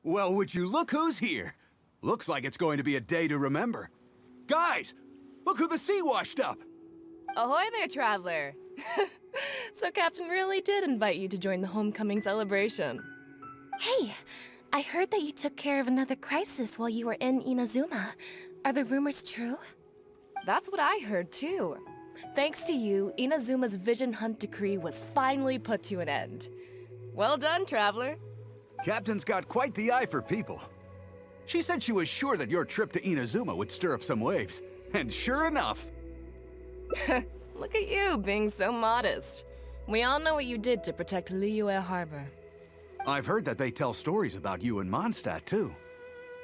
Well, would you look who's here? Looks like it's going to be a day to remember. Guys, look who the sea washed up! Ahoy there, traveler! So Captain really did invite you to join the homecoming celebration. Hey, I heard that you took care of another crisis while you were in Inazuma. Are the rumors true? That's what I heard too. Thanks to you, Inazuma's Vision Hunt decree was finally put to an end. Well done, traveler. Captain's got quite the eye for people. She said she was sure that your trip to Inazuma would stir up some waves. And sure enough... Look at you, being so modest. We all know what you did to protect Liyue Harbor. I've heard that they tell stories about you in Mondstadt, too.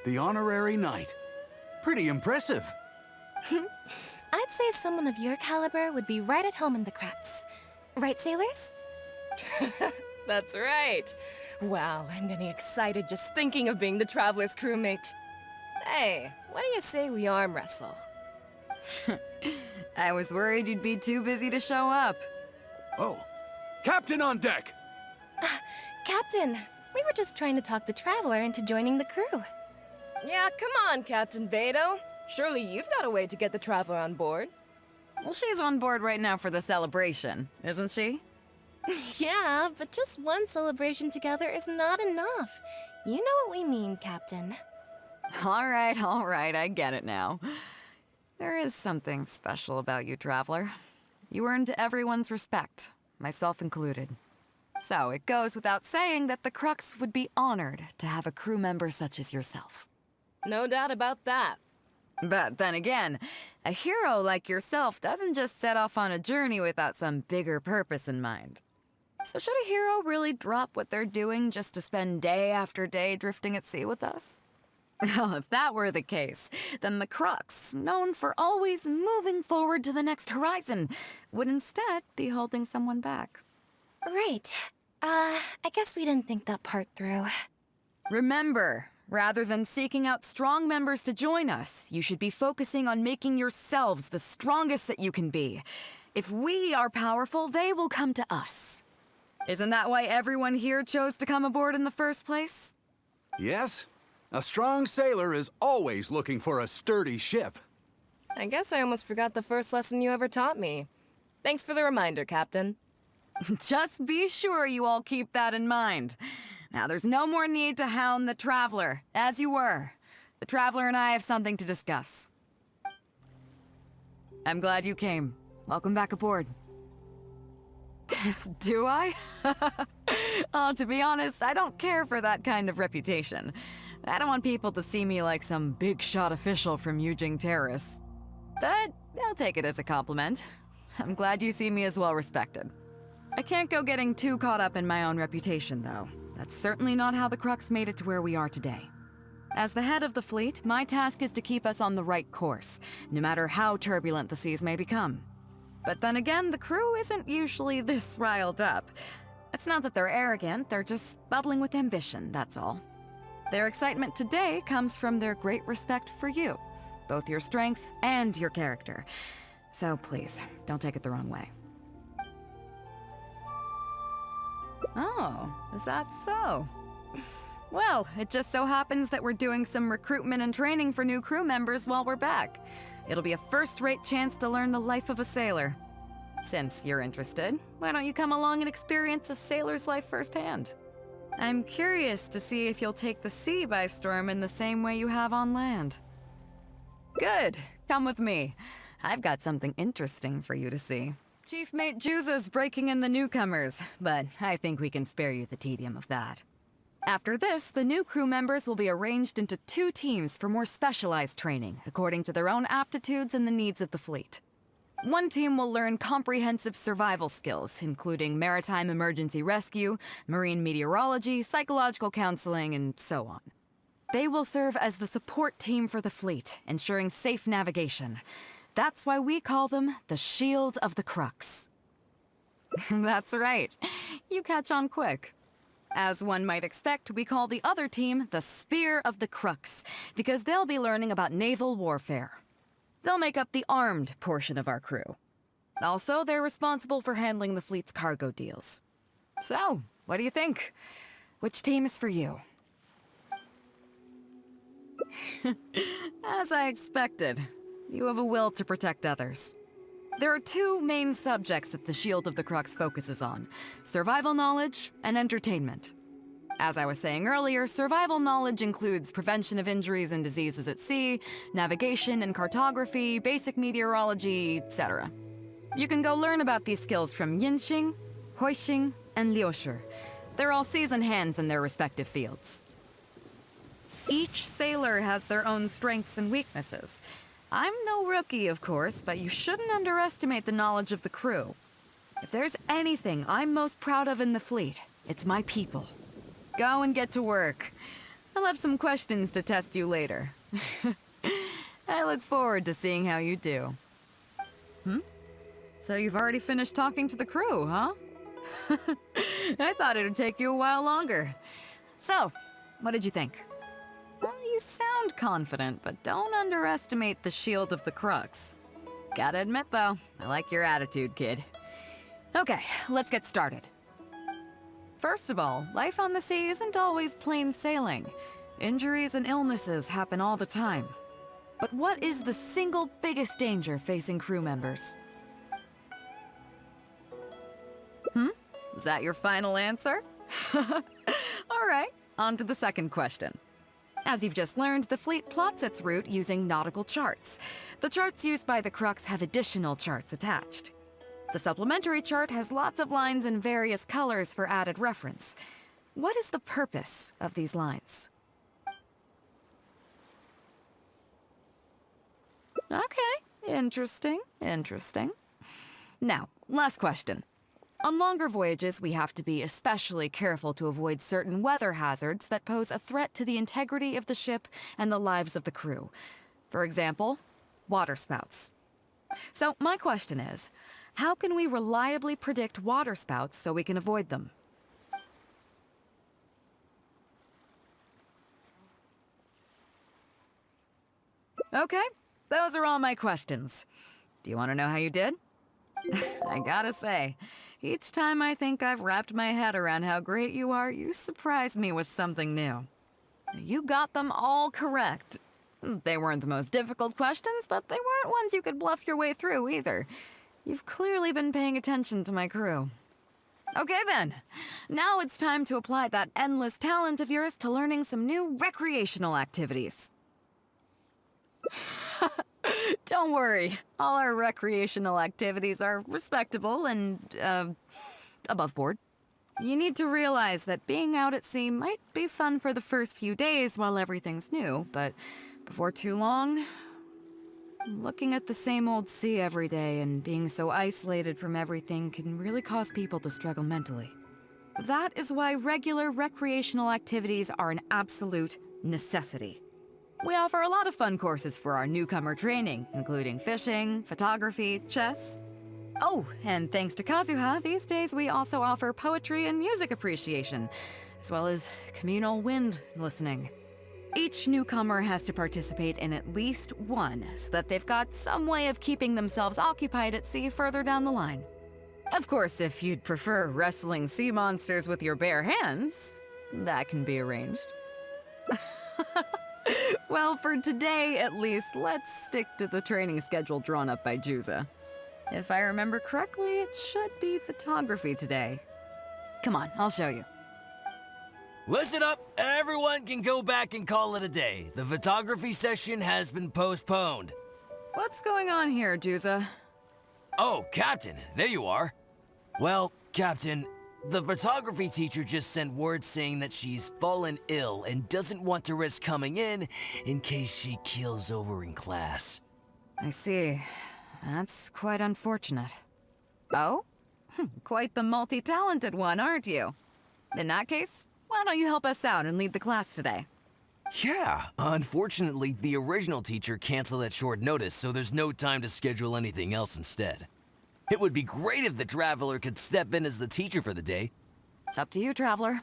The honorary knight. Pretty impressive. I'd say someone of your caliber would be right at home in the Crux. Right, sailors? That's right. Wow, I'm getting excited just thinking of being the Traveler's crewmate. Hey, what do you say we arm wrestle? I was worried you'd be too busy to show up. Oh, Captain on deck! Captain, we were just trying to talk the Traveler into joining the crew. Yeah, come on, Captain Beidou. Surely you've got a way to get the Traveler on board. Well, she's on board right now for the celebration, isn't she? Yeah, but just one celebration together is not enough. You know what we mean, Captain. All right, I get it now. There is something special about you, Traveler. You earned everyone's respect, myself included. So it goes without saying that the Crux would be honored to have a crew member such as yourself. No doubt about that. But then again, a hero like yourself doesn't just set off on a journey without some bigger purpose in mind. So should a hero really drop what they're doing just to spend day after day drifting at sea with us? Well, if that were the case, then the Crux, known for always moving forward to the next horizon, would instead be holding someone back. Right. I guess we didn't think that part through. Remember, rather than seeking out strong members to join us, you should be focusing on making yourselves the strongest that you can be. If we are powerful, they will come to us. Isn't that why everyone here chose to come aboard in the first place? Yes. A strong sailor is always looking for a sturdy ship. I guess I almost forgot the first lesson you ever taught me. Thanks for the reminder, Captain. Just be sure you all keep that in mind. Now, there's no more need to hound the Traveler, as you were. The Traveler and I have something to discuss. I'm glad you came. Welcome back aboard. Do I? Oh, to be honest, I don't care for that kind of reputation. I don't want people to see me like some big-shot official from Yujing Terrace. But I'll take it as a compliment. I'm glad you see me as well-respected. I can't go getting too caught up in my own reputation, though. That's certainly not how the Crux made it to where we are today. As the head of the fleet, my task is to keep us on the right course, no matter how turbulent the seas may become. But then again, the crew isn't usually this riled up. It's not that they're arrogant, they're just bubbling with ambition, that's all. Their excitement today comes from their great respect for you, both your strength and your character. So please, don't take it the wrong way. Oh, is that so? Well, it just so happens that we're doing some recruitment and training for new crew members while we're back. It'll be a first-rate chance to learn the life of a sailor. Since you're interested, why don't you come along and experience a sailor's life firsthand? I'm curious to see if you'll take the sea by storm in the same way you have on land. Good, come with me. I've got something interesting for you to see. Chief Mate Juza's breaking in the newcomers, but I think we can spare you the tedium of that. After this, the new crew members will be arranged into 2 teams for more specialized training, according to their own aptitudes and the needs of the fleet. One team will learn comprehensive survival skills, including maritime emergency rescue, marine meteorology, psychological counseling, and so on. They will serve as the support team for the fleet, ensuring safe navigation. That's why we call them the Shield of the Crux. That's right. You catch on quick. As one might expect, we call the other team the Spear of the Crux, because they'll be learning about naval warfare. They'll make up the armed portion of our crew. Also, they're responsible for handling the fleet's cargo deals. So, what do you think? Which team is for you? As I expected, you have a will to protect others. There are two main subjects that the Shield of the Crux focuses on: survival knowledge and entertainment. As I was saying earlier, survival knowledge includes prevention of injuries and diseases at sea, navigation and cartography, basic meteorology, etc. You can go learn about these skills from Yinxing, Huixing, and Liushi. They're all seasoned hands in their respective fields. Each sailor has their own strengths and weaknesses. I'm no rookie, of course, but you shouldn't underestimate the knowledge of the crew. If there's anything I'm most proud of in the fleet, it's my people. Go and get to work. I'll have some questions to test you later. I look forward to seeing how you do. So you've already finished talking to the crew, huh? I thought it'd take you a while longer. So, what did you think? Well, you sound confident, but don't underestimate the Shield of the Crux. Gotta admit, though, I like your attitude, kid. Okay, let's get started. First of all, life on the sea isn't always plain sailing. Injuries and illnesses happen all the time. But what is the single biggest danger facing crew members? Is that your final answer? All right, on to the second question. As you've just learned, the fleet plots its route using nautical charts. The charts used by the Crux have additional charts attached. The supplementary chart has lots of lines in various colors for added reference. What is the purpose of these lines? Okay, interesting. Now, last question. On longer voyages, we have to be especially careful to avoid certain weather hazards that pose a threat to the integrity of the ship and the lives of the crew. For example, waterspouts. So my question is, how can we reliably predict waterspouts so we can avoid them? Okay, those are all my questions. Do you want to know how you did? I gotta say, each time I think I've wrapped my head around how great you are, you surprise me with something new. You got them all correct. They weren't the most difficult questions, but they weren't ones you could bluff your way through either. You've clearly been paying attention to my crew. Okay then, now it's time to apply that endless talent of yours to learning some new recreational activities. Don't worry, all our recreational activities are respectable and, above board. You need to realize that being out at sea might be fun for the first few days while everything's new, but before too long, looking at the same old sea every day and being so isolated from everything can really cause people to struggle mentally. That is why regular recreational activities are an absolute necessity. We offer a lot of fun courses for our newcomer training, including fishing, photography, chess. Oh, and thanks to Kazuha, these days we also offer poetry and music appreciation, as well as communal wind listening. Each newcomer has to participate in at least one, so that they've got some way of keeping themselves occupied at sea further down the line. Of course, if you'd prefer wrestling sea monsters with your bare hands, that can be arranged. Well, for today at least, let's stick to the training schedule drawn up by Juza. If I remember correctly, it should be photography today. Come on, I'll show you. Listen up, everyone can go back and call it a day. The photography session has been postponed. What's going on here, Juza? Oh, Captain, there you are. Well, Captain, the photography teacher just sent word saying that she's fallen ill and doesn't want to risk coming in case she keels over in class. I see. That's quite unfortunate. Oh? Quite the multi-talented one, aren't you? In that case, why don't you help us out and lead the class today? Yeah, unfortunately, the original teacher canceled at short notice, so there's no time to schedule anything else instead. It would be great if the Traveler could step in as the teacher for the day. It's up to you, Traveler.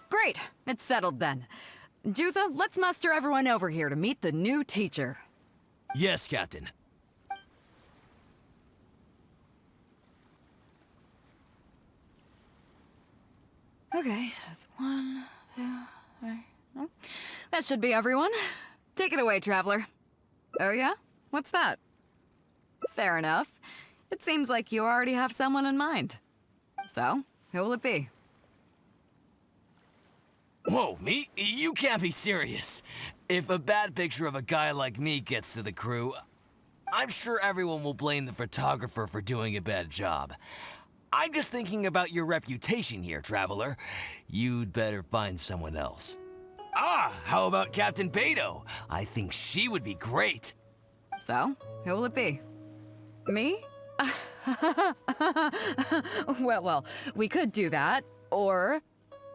Great! It's settled then. Juza, let's muster everyone over here to meet the new teacher. Yes, Captain. Okay, that's 1, 2, 3. That should be everyone. Take it away, Traveler. Oh yeah? What's that? Fair enough. It seems like you already have someone in mind. So, who will it be? Whoa, me? You can't be serious. If a bad picture of a guy like me gets to the crew, I'm sure everyone will blame the photographer for doing a bad job. I'm just thinking about your reputation here, Traveler. You'd better find someone else. Ah, how about Captain Beidou? I think she would be great. So, who will it be? Me? Well, we could do that, or...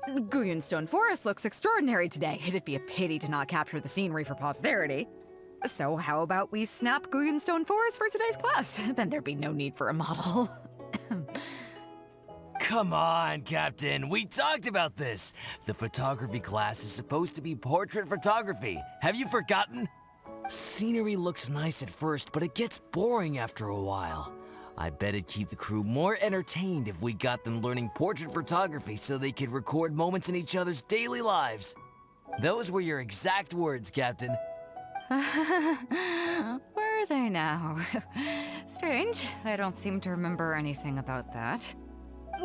Guyonstone Forest looks extraordinary today. It'd be a pity to not capture the scenery for posterity. So how about we snap Guyonstone Forest for today's class? Then there'd be no need for a model. Come on, Captain. We talked about this. The photography class is supposed to be portrait photography. Have you forgotten? Scenery looks nice at first, but it gets boring after a while. I bet it'd keep the crew more entertained if we got them learning portrait photography so they could record moments in each other's daily lives. Those were your exact words, Captain. Were they now? Strange. I don't seem to remember anything about that.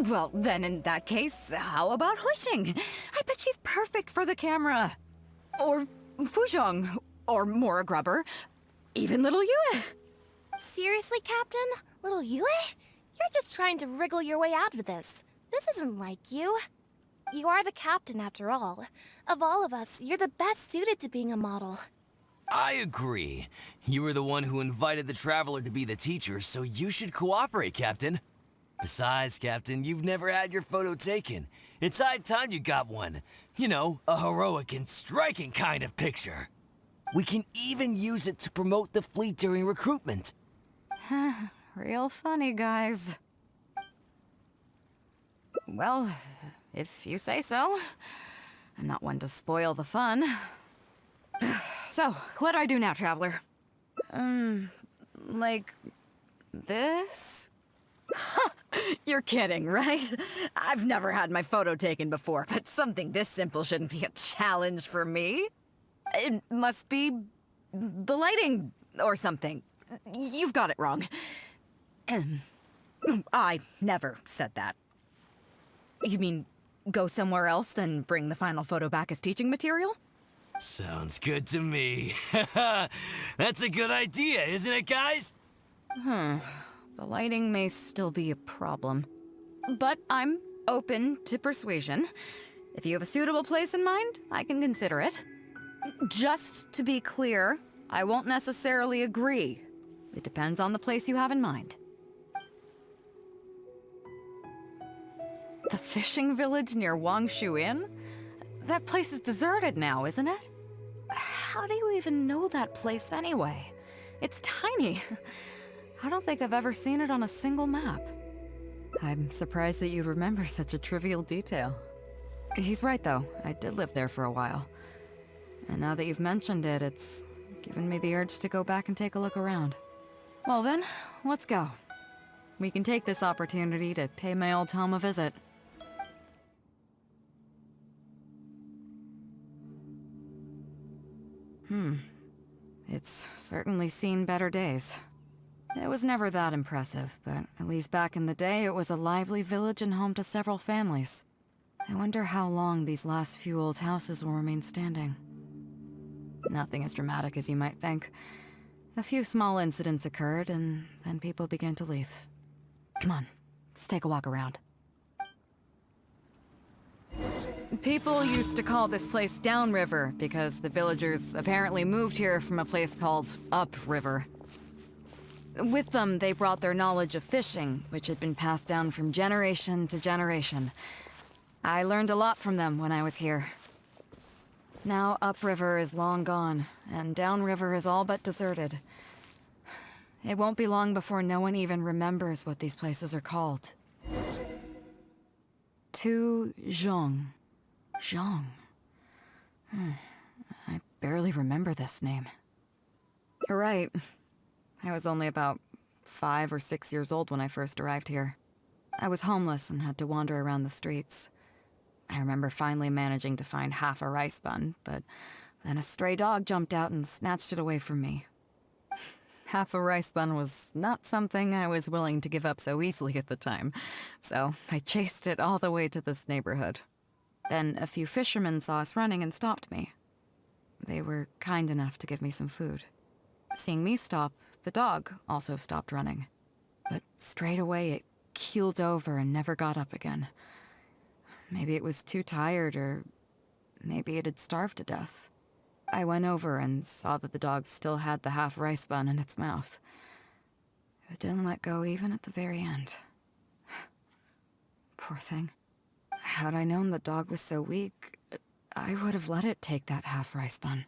Well, then in that case, how about Huixing? I bet she's perfect for the camera. Or Fuzhong. Or Mora Grubber. Even little Yue. Seriously, Captain? Little Yue? You're just trying to wriggle your way out of this. This isn't like you. You are the captain, after all. Of all of us, you're the best suited to being a model. I agree. You were the one who invited the Traveler to be the teacher, so you should cooperate, Captain. Besides, Captain, you've never had your photo taken. It's high time you got one. You know, a heroic and striking kind of picture. We can even use it to promote the fleet during recruitment. Real funny, guys. Well, if you say so. I'm not one to spoil the fun. So, what do I do now, Traveler? Like... this? You're kidding, right? I've never had my photo taken before, but something this simple shouldn't be a challenge for me. It must be... the lighting, or something. You've got it wrong. I never said that. You mean, go somewhere else, then bring the final photo back as teaching material? Sounds good to me. That's a good idea, isn't it, guys? The lighting may still be a problem. But I'm open to persuasion. If you have a suitable place in mind, I can consider it. Just to be clear, I won't necessarily agree. It depends on the place you have in mind. The fishing village near Wangshu Inn? That place is deserted now, isn't it? How do you even know that place anyway? It's tiny. I don't think I've ever seen it on a single map. I'm surprised that you'd remember such a trivial detail. He's right, though. I did live there for a while. And now that you've mentioned it, it's given me the urge to go back and take a look around. Well then, let's go. We can take this opportunity to pay my old home a visit. It's certainly seen better days. It was never that impressive, but at least back in the day, it was a lively village and home to several families. I wonder how long these last few old houses will remain standing. Nothing as dramatic as you might think. A few small incidents occurred, and then people began to leave. Come on, let's take a walk around. People used to call this place Downriver because the villagers apparently moved here from a place called Upriver. With them, they brought their knowledge of fishing, which had been passed down from generation to generation. I learned a lot from them when I was here. Now Upriver is long gone, and Downriver is all but deserted. It won't be long before no one even remembers what these places are called. To Zhong. Zhong. I barely remember this name. You're right. I was only about 5 or 6 years old when I first arrived here. I was homeless and had to wander around the streets. I remember finally managing to find half a rice bun, but Then a stray dog jumped out and snatched it away from me. Half a rice bun was not something I was willing to give up so easily at the time, so I chased it all the way to this neighborhood. Then a few fishermen saw us running and stopped me. They were kind enough to give me some food. Seeing me stop, the dog also stopped running. But straight away it keeled over and never got up again. Maybe it was too tired, or maybe it had starved to death. I went over and saw that the dog still had the half rice bun in its mouth. It didn't let go even at the very end. Poor thing. Had I known the dog was so weak, I would have let it take that half rice bun.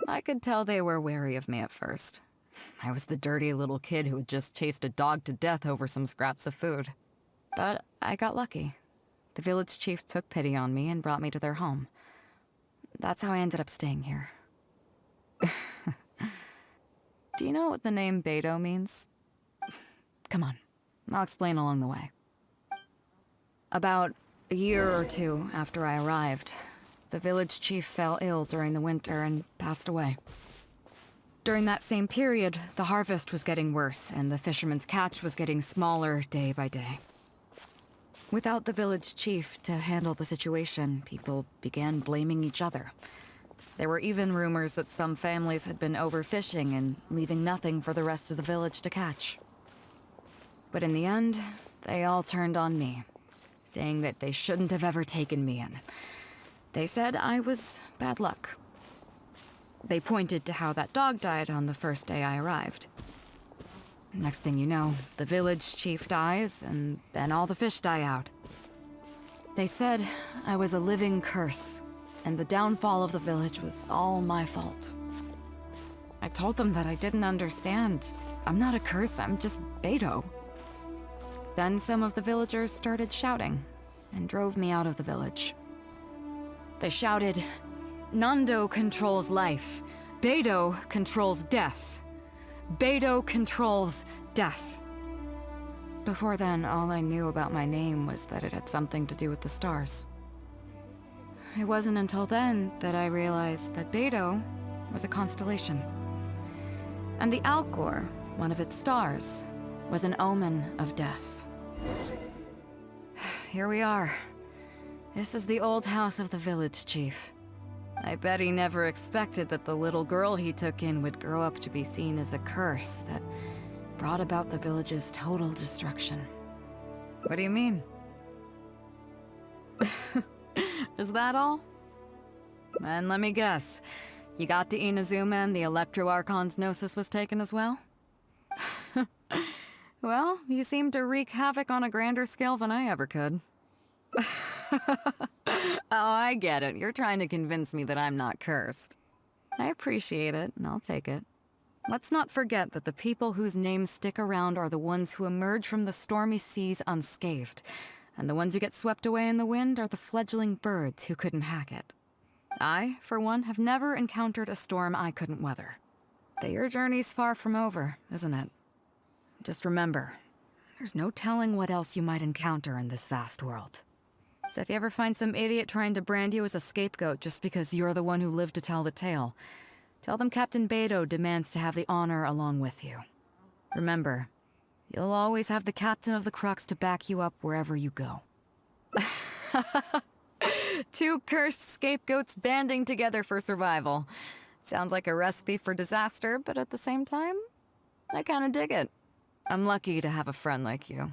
I could tell they were wary of me at first. I was the dirty little kid who had just chased a dog to death over some scraps of food. But I got lucky. The village chief took pity on me and brought me to their home. That's how I ended up staying here. Do you know what the name Beidou means? Come on, I'll explain along the way. About a year or two after I arrived, the village chief fell ill during the winter and passed away. During that same period, the harvest was getting worse and the fishermen's catch was getting smaller day by day. Without the village chief to handle the situation, people began blaming each other. There were even rumors that some families had been overfishing and leaving nothing for the rest of the village to catch. But in the end, they all turned on me, saying that they shouldn't have ever taken me in. They said I was bad luck. They pointed to how that dog died on the first day I arrived. Next thing you know, the village chief dies, and then all the fish die out. They said I was a living curse, and the downfall of the village was all my fault. I told them that I didn't understand. I'm not a curse, I'm just Beidou. Then some of the villagers started shouting, and drove me out of the village. They shouted, "Nando controls life. Beidou controls death. Beidou controls death." Before then, all I knew about my name was that it had something to do with the stars. It wasn't until then that I realized that Beidou was a constellation. And the Alcor, one of its stars, was an omen of death. Here we are. This is the old house of the village chief. I bet he never expected that the little girl he took in would grow up to be seen as a curse that brought about the village's total destruction. What do you mean? Is that all? And let me guess, you got to Inazuma and the Electro Archon's Gnosis was taken as well? Well, you seem to wreak havoc on a grander scale than I ever could. Oh, I get it. You're trying to convince me that I'm not cursed. I appreciate it, and I'll take it. Let's not forget that the people whose names stick around are the ones who emerge from the stormy seas unscathed, and the ones who get swept away in the wind are the fledgling birds who couldn't hack it. I, for one, have never encountered a storm I couldn't weather. But your journey's far from over, isn't it? Just remember, there's no telling what else you might encounter in this vast world. So if you ever find some idiot trying to brand you as a scapegoat just because you're the one who lived to tell the tale, tell them Captain Beidou demands to have the honor along with you. Remember, you'll always have the captain of the Crux to back you up wherever you go. Two cursed scapegoats banding together for survival. Sounds like a recipe for disaster, but at the same time, I kinda dig it. I'm lucky to have a friend like you.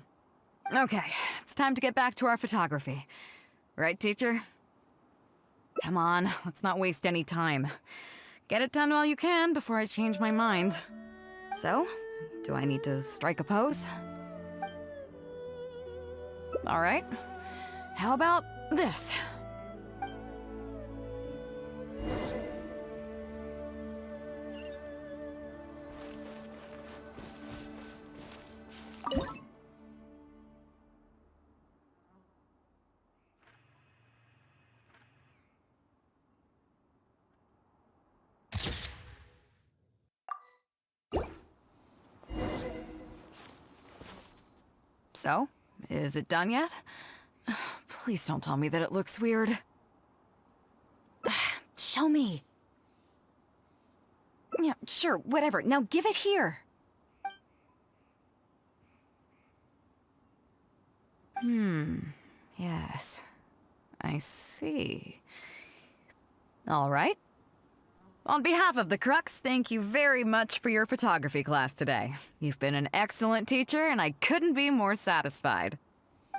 Okay, it's time to get back to our photography. Right, teacher? Come on, let's not waste any time. Get it done while you can before I change my mind. So, do I need to strike a pose? All right. How about this? So, is it done yet? Please don't tell me that it looks weird. Show me. Yeah, sure, whatever. Now give it here. Yes. I see. All right. On behalf of the Crux, thank you very much for your photography class today. You've been an excellent teacher, and I couldn't be more satisfied.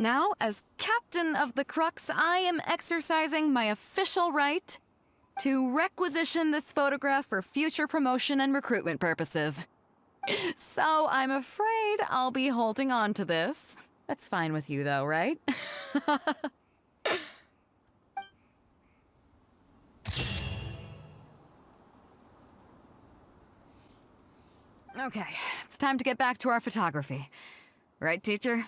Now, as captain of the Crux, I am exercising my official right to requisition this photograph for future promotion and recruitment purposes. So I'm afraid I'll be holding on to this. That's fine with you, though, right? Okay, it's time to get back to our photography. Right, teacher?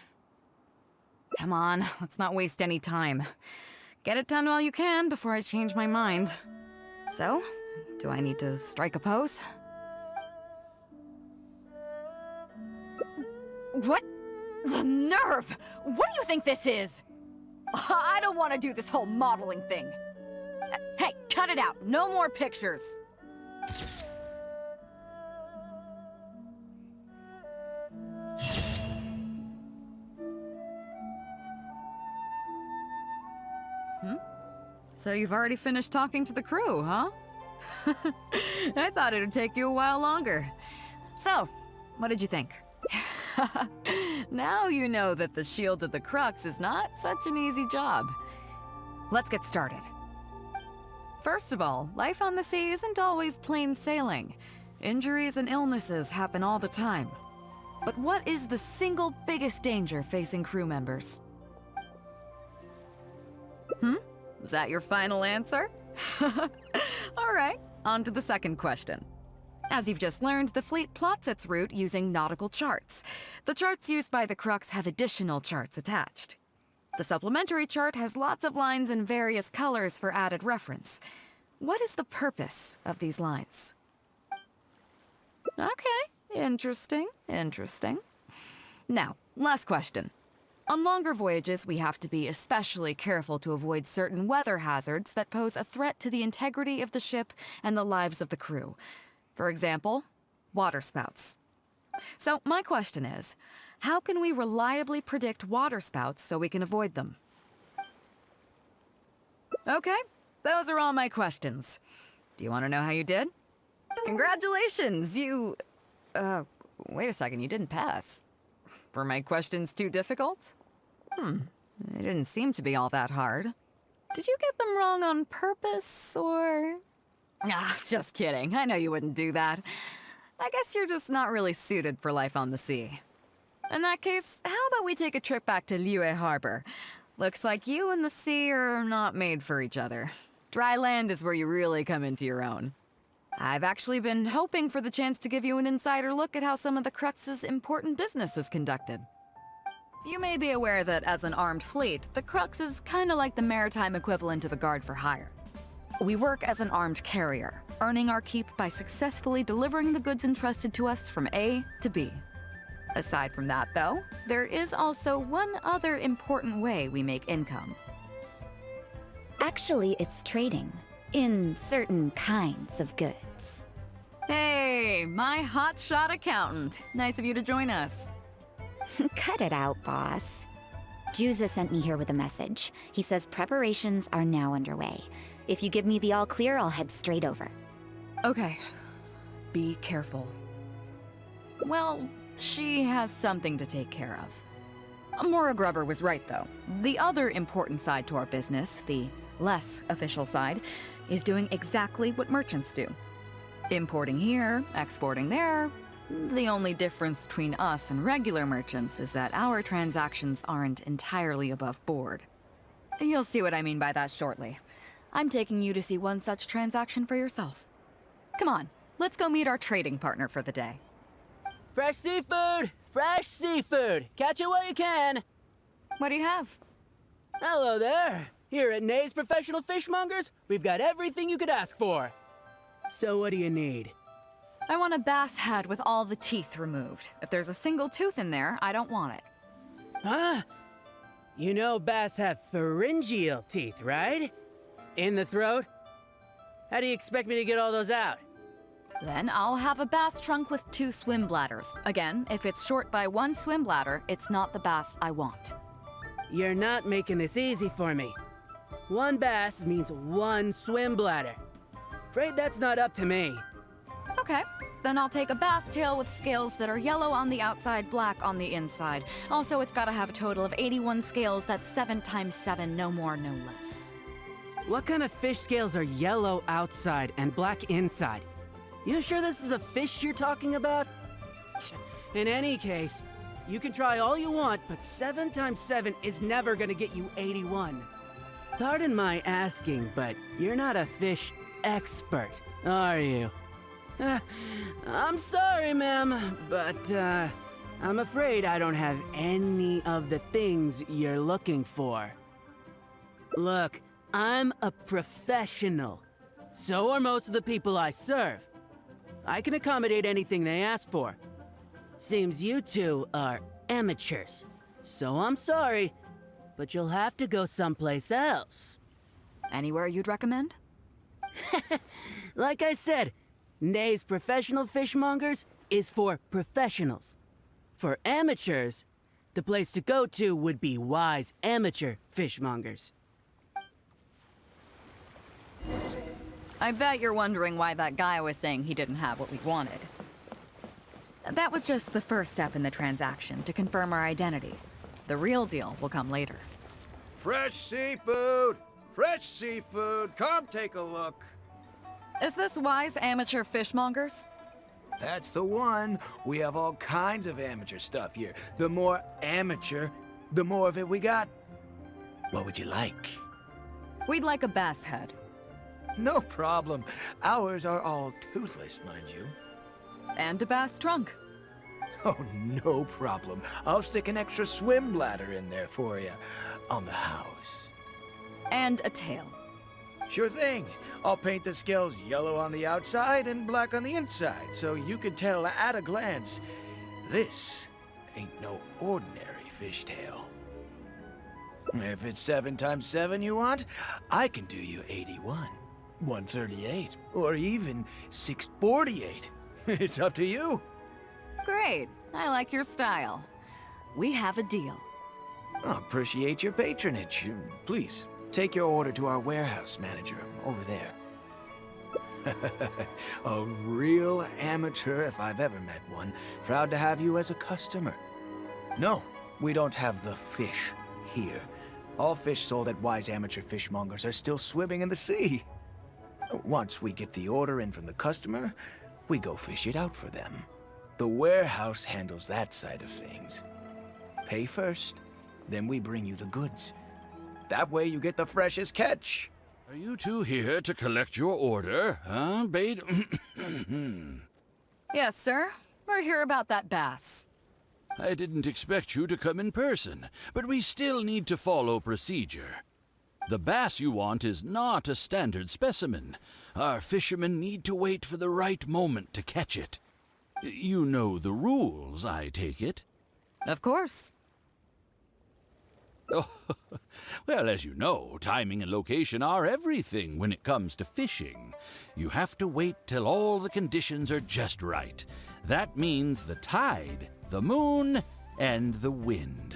Come on, let's not waste any time. Get it done while you can before I change my mind. So, do I need to strike a pose? What? The nerve! What do you think this is? I don't want to do this whole modeling thing. Hey, cut it out. No more pictures. So you've already finished talking to the crew, huh? I thought it would take you a while longer. So, what did you think? Now you know that the Shield of the Crux is not such an easy job. Let's get started. First of all, life on the sea isn't always plain sailing. Injuries and illnesses happen all the time. But what is the single biggest danger facing crew members? Is that your final answer? All right, on to the second question. As you've just learned, the fleet plots its route using nautical charts. The charts used by the Crux have additional charts attached. The supplementary chart has lots of lines in various colors for added reference. What is the purpose of these lines? Okay, interesting. Now, last question. On longer voyages, we have to be especially careful to avoid certain weather hazards that pose a threat to the integrity of the ship and the lives of the crew. For example, waterspouts. So my question is, how can we reliably predict waterspouts so we can avoid them? Okay, those are all my questions. Do you want to know how you did? Congratulations, wait a second, you didn't pass. Were my questions too difficult? They didn't seem to be all that hard. Did you get them wrong on purpose, or...? Just kidding. I know you wouldn't do that. I guess you're just not really suited for life on the sea. In that case, how about we take a trip back to Liyue Harbor? Looks like you and the sea are not made for each other. Dry land is where you really come into your own. I've actually been hoping for the chance to give you an insider look at how some of the Crux's important business is conducted. You may be aware that as an armed fleet, the Crux is kinda like the maritime equivalent of a guard for hire. We work as an armed carrier, earning our keep by successfully delivering the goods entrusted to us from A to B. Aside from that, though, there is also one other important way we make income. Actually, it's trading. In certain kinds of goods. Hey, my hotshot accountant. Nice of you to join us. Cut it out, boss. Juza sent me here with a message. He says preparations are now underway. If you give me the all clear, I'll head straight over. Okay. Be careful. Well, she has something to take care of. Mora Grubber was right, though. The other important side to our business, the less official side, is doing exactly what merchants do. Importing here, exporting there. The only difference between us and regular merchants is that our transactions aren't entirely above board. You'll see what I mean by that shortly. I'm taking you to see one such transaction for yourself. Come on, let's go meet our trading partner for the day. Fresh seafood! Fresh seafood! Catch it while you can! What do you have? Hello there! Here at Nay's Professional Fishmongers, we've got everything you could ask for. So what do you need? I want a bass head with all the teeth removed. If there's a single tooth in there, I don't want it. Huh? You know bass have pharyngeal teeth, right? In the throat? How do you expect me to get all those out? Then I'll have a bass trunk with 2 swim bladders. Again, if it's short by 1 swim bladder, it's not the bass I want. You're not making this easy for me. 1 bass means 1 swim bladder. Afraid that's not up to me. Okay, then I'll take a bass tail with scales that are yellow on the outside, black on the inside. Also, it's gotta have a total of 81 scales, that's 7 times 7, no more, no less. What kind of fish scales are yellow outside and black inside? You sure this is a fish you're talking about? In any case, you can try all you want, but 7 times 7 is never gonna get you 81. Pardon my asking, but you're not a fish expert, are you? I'm sorry, ma'am, but I'm afraid I don't have any of the things you're looking for. Look, I'm a professional. So are most of the people I serve. I can accommodate anything they ask for. Seems you two are amateurs. So I'm sorry, but you'll have to go someplace else. Anywhere you'd recommend? Like I said, Nay's Professional Fishmongers is for professionals. For amateurs, the place to go to would be Wise Amateur Fishmongers. I bet you're wondering why that guy was saying he didn't have what we wanted. That was just the first step in the transaction to confirm our identity. The real deal will come later. Fresh seafood! Fresh seafood! Come take a look! Is this Wise Amateur Fishmongers? That's the one. We have all kinds of amateur stuff here. The more amateur, the more of it we got. What would you like? We'd like a bass head. No problem. Ours are all toothless, mind you. And a bass trunk. Oh, no problem. I'll stick an extra swim bladder in there for you. On the house. And a tail. Sure thing. I'll paint the scales yellow on the outside and black on the inside, so you can tell at a glance, this ain't no ordinary fishtail. If it's 7 times 7 you want, I can do you 81, 138, or even 648. It's up to you. Great. I like your style. We have a deal. I appreciate your patronage. Please, take your order to our warehouse manager over there. A real amateur if I've ever met one. Proud to have you as a customer. No, we don't have the fish here. All fish sold at Wise Amateur Fishmongers are still swimming in the sea. Once we get the order in from the customer, we go fish it out for them. The warehouse handles that side of things. Pay first, then we bring you the goods. That way you get the freshest catch. Are you two here to collect your order, huh, Beidou? Yes, sir. We're here about that bass. I didn't expect you to come in person, but we still need to follow procedure. The bass you want is not a standard specimen. Our fishermen need to wait for the right moment to catch it. You know the rules, I take it? Of course. Oh, well, as you know, timing and location are everything when it comes to fishing. You have to wait till all the conditions are just right. That means the tide, the moon, and the wind.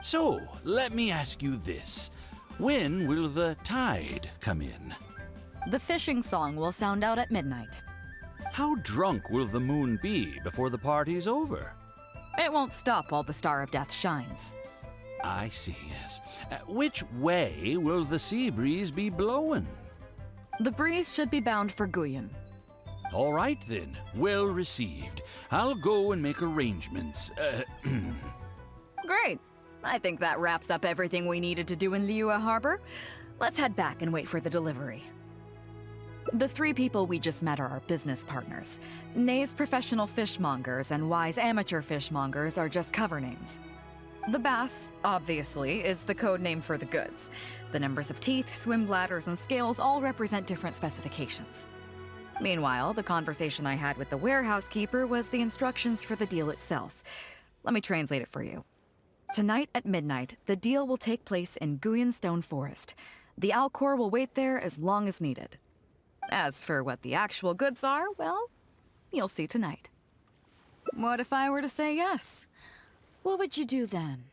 So, let me ask you this. When will the tide come in? The fishing song will sound out at midnight. How drunk will the moon be before the party's over? It won't stop while the Star of Death shines. I see, yes. Which way will the sea breeze be blowing? The breeze should be bound for Guyan. All right, then. Well received. I'll go and make arrangements. Great. I think that wraps up everything we needed to do in Liyue Harbor. Let's head back and wait for the delivery. The 3 people we just met are our business partners. Nay's Professional Fishmongers and Wise Amateur Fishmongers are just cover names. The bass, obviously, is the code name for the goods. The numbers of teeth, swim bladders, and scales all represent different specifications. Meanwhile, the conversation I had with the warehouse keeper was the instructions for the deal itself. Let me translate it for you. Tonight at midnight, the deal will take place in Guyan Stone Forest. The Alcor will wait there as long as needed. As for what the actual goods are, well, you'll see tonight. What if I were to say yes? What would you do then?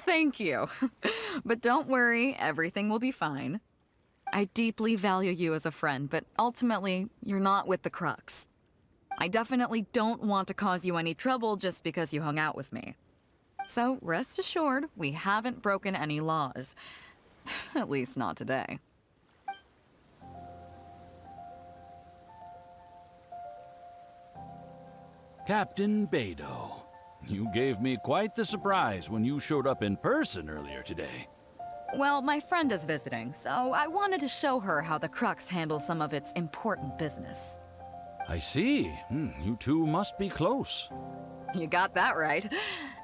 Thank you. But don't worry, everything will be fine. I deeply value you as a friend, but ultimately, you're not with the Crux. I definitely don't want to cause you any trouble just because you hung out with me. So rest assured, we haven't broken any laws. At least not today. Captain Beidou, you gave me quite the surprise when you showed up in person earlier today. Well, my friend is visiting, so I wanted to show her how the Crux handles some of its important business. I see. You two must be close. You got that right.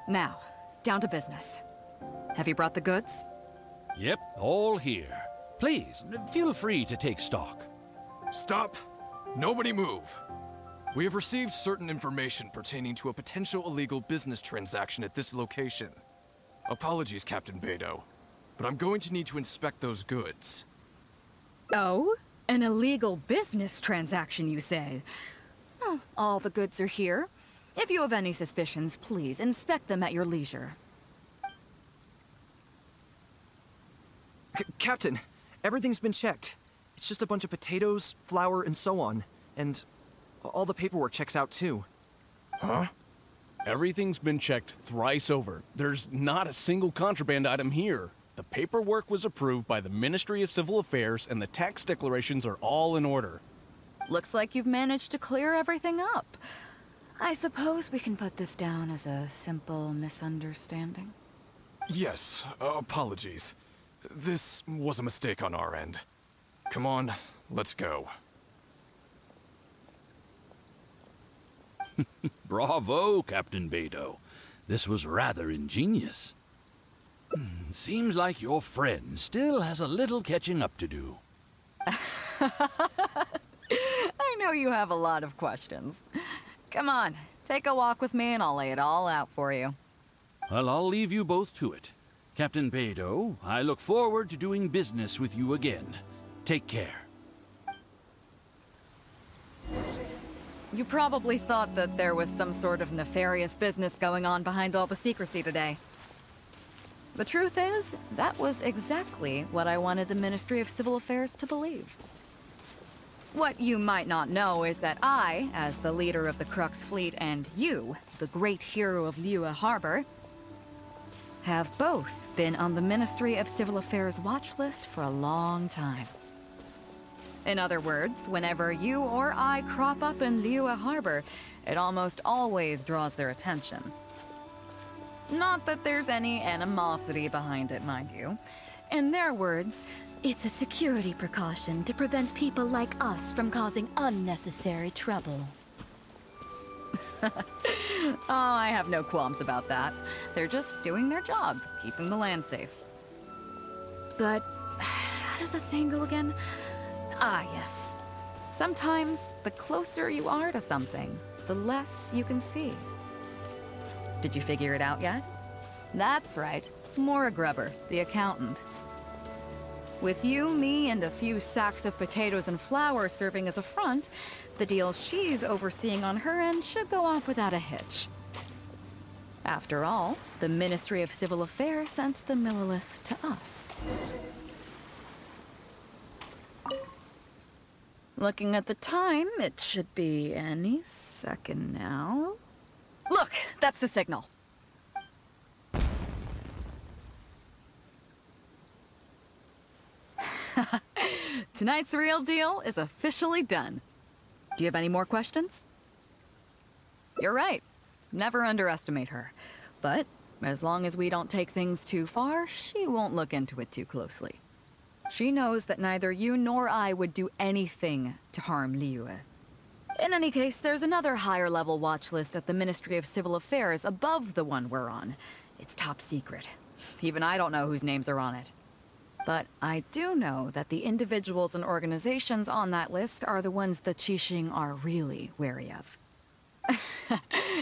Now, down to business. Have you brought the goods? Yep, all here. Please, feel free to take stock. Stop! Nobody move! We have received certain information pertaining to a potential illegal business transaction at this location. Apologies, Captain Beidou, but I'm going to need to inspect those goods. Oh? An illegal business transaction, you say? Well, all the goods are here. If you have any suspicions, please inspect them at your leisure. Captain, everything's been checked. It's just a bunch of potatoes, flour, and so on. And all the paperwork checks out too. Huh? Everything's been checked thrice over. There's not a single contraband item here. The paperwork was approved by the Ministry of Civil Affairs and the tax declarations are all in order. Looks like you've managed to clear everything up. I suppose we can put this down as a simple misunderstanding. Yes, apologies. This was a mistake on our end. Come on, let's go. Bravo, Captain Beidou. This was rather ingenious. Seems like your friend still has a little catching up to do. I know you have a lot of questions. Come on, take a walk with me and I'll lay it all out for you. Well, I'll leave you both to it. Captain Beidou, I look forward to doing business with you again. Take care. You probably thought that there was some sort of nefarious business going on behind all the secrecy today. The truth is, that was exactly what I wanted the Ministry of Civil Affairs to believe. What you might not know is that I, as the leader of the Crux fleet, and you, the great hero of Liyue Harbor, have both been on the Ministry of Civil Affairs watch list for a long time. In other words, whenever you or I crop up in Liyue Harbor, it almost always draws their attention. Not that there's any animosity behind it, mind you. In their words, It's a security precaution to prevent people like us from causing unnecessary trouble. oh, I have no qualms about that. They're just doing their job, keeping the land safe. But how does that saying go again? Ah, yes. Sometimes the closer you are to something, the less you can see. Did you figure it out yet? That's right. Maura Grubber, the accountant. With you, me, and a few sacks of potatoes and flour serving as a front, the deal she's overseeing on her end should go off without a hitch. After all, the Ministry of Civil Affairs sent the Millilith to us. Looking at the time, it should be any second now. Look, that's the signal. Tonight's real deal is officially done. Do you have any more questions? You're right. Never underestimate her. But as long as we don't take things too far, she won't look into it too closely. She knows that neither you nor I would do anything to harm Liyue. In any case, there's another higher-level watch list at the Ministry of Civil Affairs above the one we're on. It's top secret. Even I don't know whose names are on it. But I do know that the individuals and organizations on that list are the ones the Qixing are really wary of.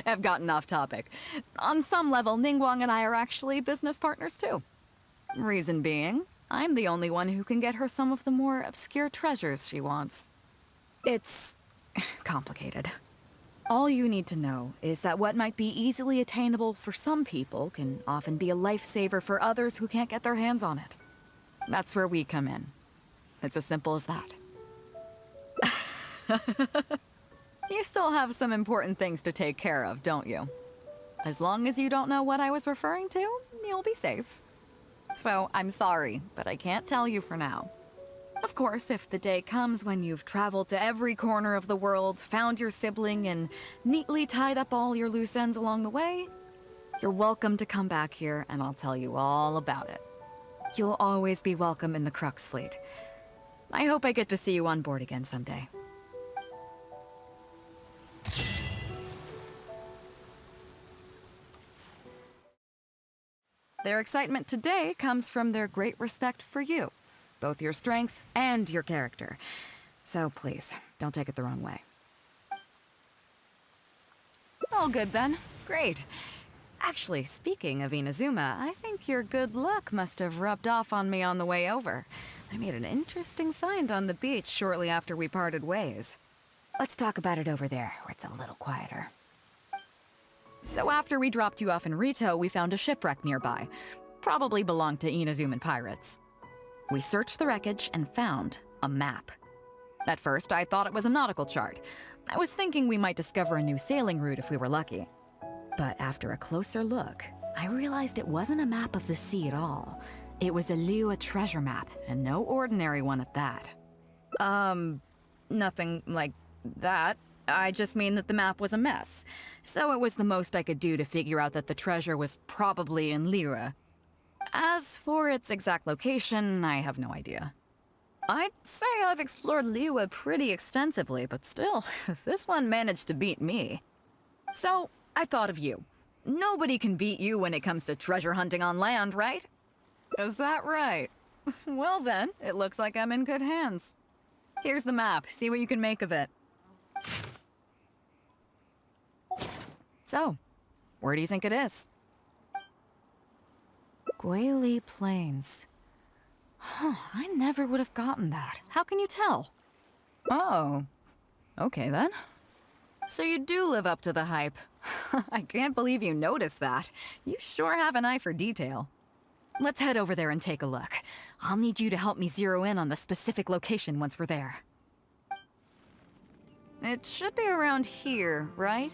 I've gotten off topic. On some level, Ningguang and I are actually business partners too. Reason being, I'm the only one who can get her some of the more obscure treasures she wants. It's complicated. All you need to know is that what might be easily attainable for some people can often be a lifesaver for others who can't get their hands on it. That's where we come in. It's as simple as that. You still have some important things to take care of, don't you? As long as you don't know what I was referring to, you'll be safe. So, I'm sorry, but I can't tell you for now. Of course, if the day comes when you've traveled to every corner of the world, found your sibling, and neatly tied up all your loose ends along the way, you're welcome to come back here and I'll tell you all about it. You'll always be welcome in the Crux fleet. I hope I get to see you on board again someday. Their excitement today comes from their great respect for you, both your strength and your character. So please, don't take it the wrong way. All good then. Great. Actually, speaking of Inazuma, I think your good luck must have rubbed off on me on the way over. I made an interesting find on the beach shortly after we parted ways. Let's talk about it over there, where it's a little quieter. So after we dropped you off in Rito, we found a shipwreck nearby. Probably belonged to Inazuman pirates. We searched the wreckage and found a map. At first, I thought it was a nautical chart. I was thinking we might discover a new sailing route if we were lucky. But after a closer look, I realized it wasn't a map of the sea at all. It was a Liyue treasure map, and no ordinary one at that. Nothing like that. I just mean that the map was a mess. So it was the most I could do to figure out that the treasure was probably in Liyue. As for its exact location, I have no idea. I'd say I've explored Liyue pretty extensively, but still, this one managed to beat me. So, I thought of you. Nobody can beat you when it comes to treasure hunting on land, right? Is that right? Well then, it looks like I'm in good hands. Here's the map, see what you can make of it. So, where do you think it is? Guili Plains. Huh, I never would have gotten that. How can you tell? Oh, okay then. So you do live up to the hype. I can't believe you noticed that. You sure have an eye for detail. Let's head over there and take a look. I'll need you to help me zero in on the specific location once we're there. It should be around here, right?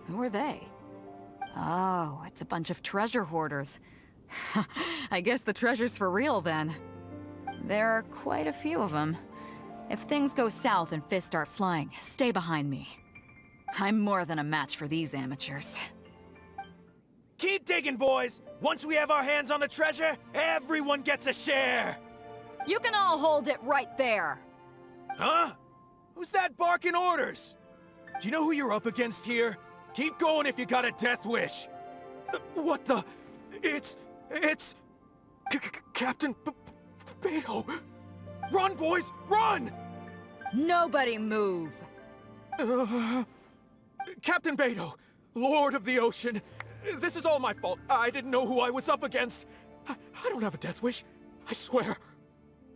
Who are they? Oh, it's a bunch of treasure hoarders. I guess the treasure's for real then. There are quite a few of them. If things go south and fists start flying, stay behind me. I'm more than a match for these amateurs. Keep digging, boys! Once we have our hands on the treasure, everyone gets a share! You can all hold it right there! Huh? Who's that barking orders? Do you know who you're up against here? Keep going if you got a death wish. What the? It's... Captain Beidou. Run, boys, run! Nobody move! Captain Beidou, Lord of the Ocean, this is all my fault. I didn't know who I was up against. I don't have a death wish, I swear.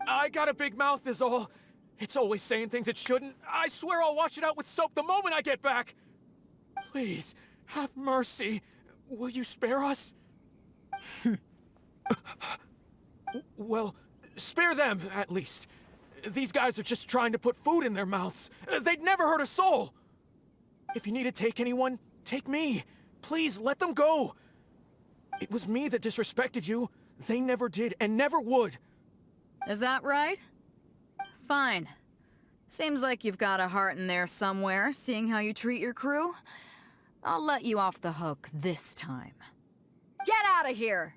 I got a big mouth is all. It's always saying things it shouldn't. I swear I'll wash it out with soap the moment I get back. Please, have mercy. Will you spare us? Well, spare them, at least. These guys are just trying to put food in their mouths. They'd never hurt a soul. If you need to take anyone, take me. Please, let them go. It was me that disrespected you. They never did and never would. Is that right? Fine. Seems like you've got a heart in there somewhere, seeing how you treat your crew. I'll let you off the hook this time. Get out of here!